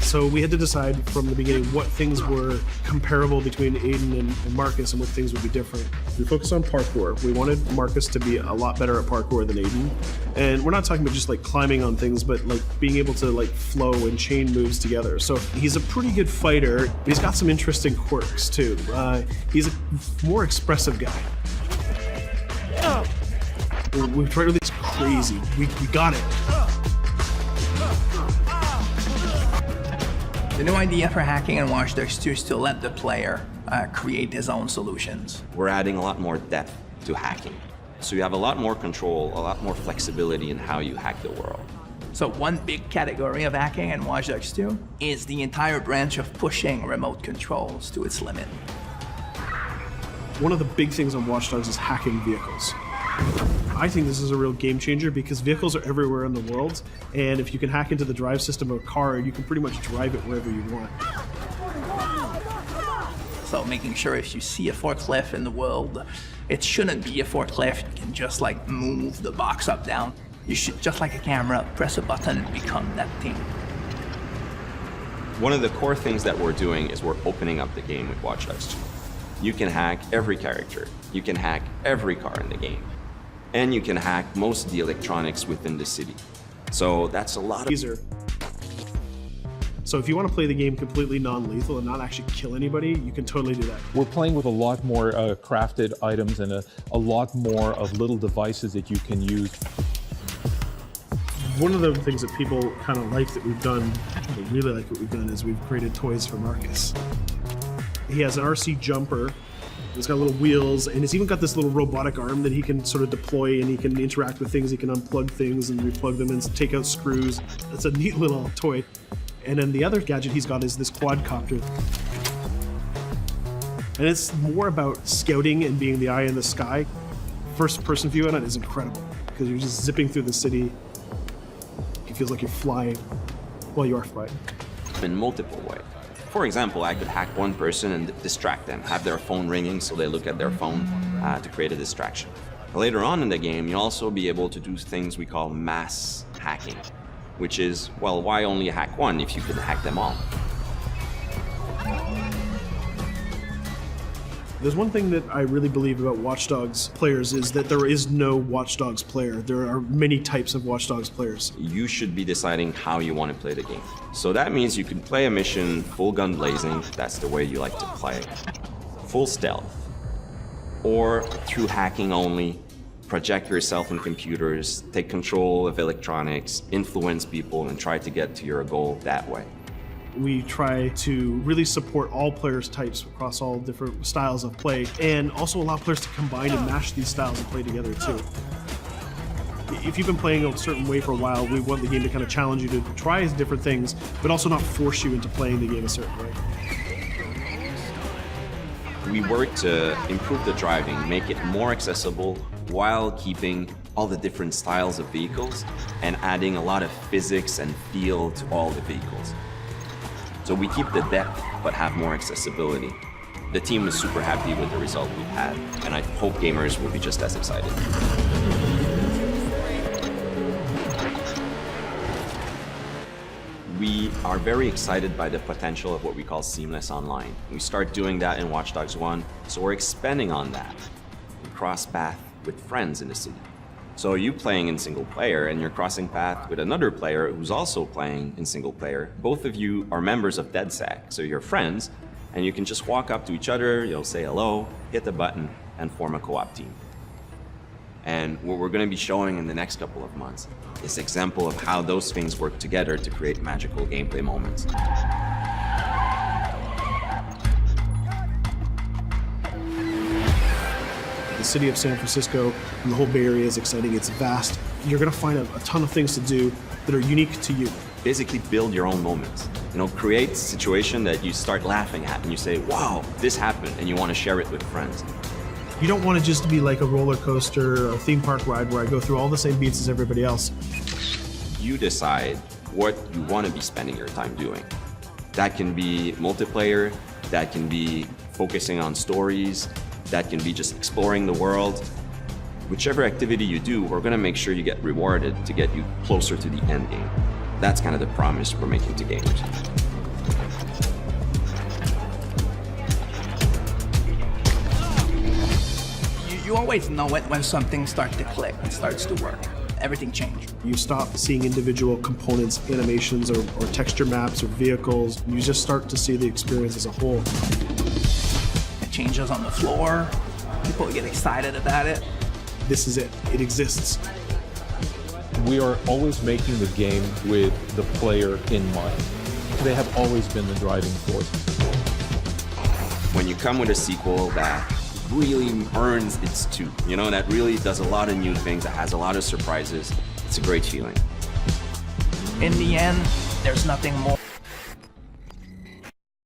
So we had to decide from the beginning what things were comparable between Aiden and Marcus and what things would be different. We focused on parkour. We wanted Marcus to be a lot better at parkour than Aiden. And we're not talking about just like climbing on things, but like being able to like flow and chain moves together. So he's a pretty good fighter, but he's got some interesting quirks too. He's a more expressive guy. We've tried really crazy. We got it. The new idea for hacking in Watch Dogs 2 is to let the player create his own solutions. We're adding a lot more depth to hacking. So you have a lot more control, a lot more flexibility in how you hack the world. So one big category of hacking in Watch Dogs 2 is the entire branch of pushing remote controls to its limit. One of the big things on Watch Dogs is hacking vehicles. I think this is a real game changer because vehicles are everywhere in the world, and if you can hack into the drive system of a car, you can pretty much drive it wherever you want. So making sure if you see a forklift in the world, it shouldn't be a forklift. You can just like move the box up, down. You should, just like a camera, press a button and become that thing. One of the core things that we're doing is we're opening up the game with Watch Dogs 2. You can hack every character. You can hack every car in the game. And you can hack most of the electronics within the city. So that's a lot of... Easier. So if you want to play the game completely non-lethal and not actually kill anybody, you can totally do that. We're playing with a lot more crafted items and a lot more of little devices that you can use. One of the things that people kind of like that we've done, they really like what we've done, is we've created toys for Marcus. He has an RC jumper. It's got little wheels, and it's even got this little robotic arm that he can sort of deploy, and he can interact with things. He can unplug things and replug them and take out screws. It's a neat little toy. And then the other gadget he's got is this quadcopter. And it's more about scouting and being the eye in the sky. First person view on it is incredible because you're just zipping through the city. It feels like you're flying. Well, you are flying. In multiple ways. For example, I could hack one person and distract them, have their phone ringing so they look at their phone to create a distraction. Later on in the game, you'll also be able to do things we call mass hacking, which is, well, why only hack one if you could hack them all? There's one thing that I really believe about Watch Dogs players is that there is no Watch Dogs player. There are many types of Watch Dogs players. You should be deciding how you want to play the game. So that means you can play a mission full gun blazing, that's the way you like to play, full stealth, or through hacking only, project yourself in computers, take control of electronics, influence people, and try to get to your goal that way. We try to really support all players' types across all different styles of play, and also allow players to combine and mash these styles and play together too. If you've been playing a certain way for a while, we want the game to kind of challenge you to try different things, but also not force you into playing the game a certain way. We work to improve the driving, make it more accessible while keeping all the different styles of vehicles and adding a lot of physics and feel to all the vehicles. So we keep the depth, but have more accessibility. The team is super happy with the result we've had, and I hope gamers will be just as excited. We are very excited by the potential of what we call seamless online. We start doing that in Watch Dogs 1, so we're expanding on that. We cross path with friends in the city. So you playing in single player and you're crossing path with another player who's also playing in single player. Both of you are members of DedSec, so you're friends, and you can just walk up to each other, you'll say hello, hit the button, and form a co-op team. And what we're going to be showing in the next couple of months is an example of how those things work together to create magical gameplay moments. The city of San Francisco and the whole Bay Area is exciting. It's vast. You're going to find a ton of things to do that are unique to you. Basically build your own moments. You know, create a situation that you start laughing at and you say, wow, this happened, and you want to share it with friends. You don't want to just be like a roller coaster or a theme park ride where I go through all the same beats as everybody else. You decide what you want to be spending your time doing. That can be multiplayer, that can be focusing on stories, that can be just exploring the world. Whichever activity you do, we're gonna make sure you get rewarded to get you closer to the end game. That's kind of the promise we're making to gamers. You always know it when something starts to click, it starts to work. Everything changed. You stop seeing individual components, animations, or texture maps or vehicles. You just start to see the experience as a whole. It changes on the floor. People get excited about it. This is it. It exists. We are always making the game with the player in mind. They have always been the driving force. When you come with a sequel that really earns its due, you know, that really does a lot of new things, that has a lot of surprises, it's a great feeling. In the end, there's nothing more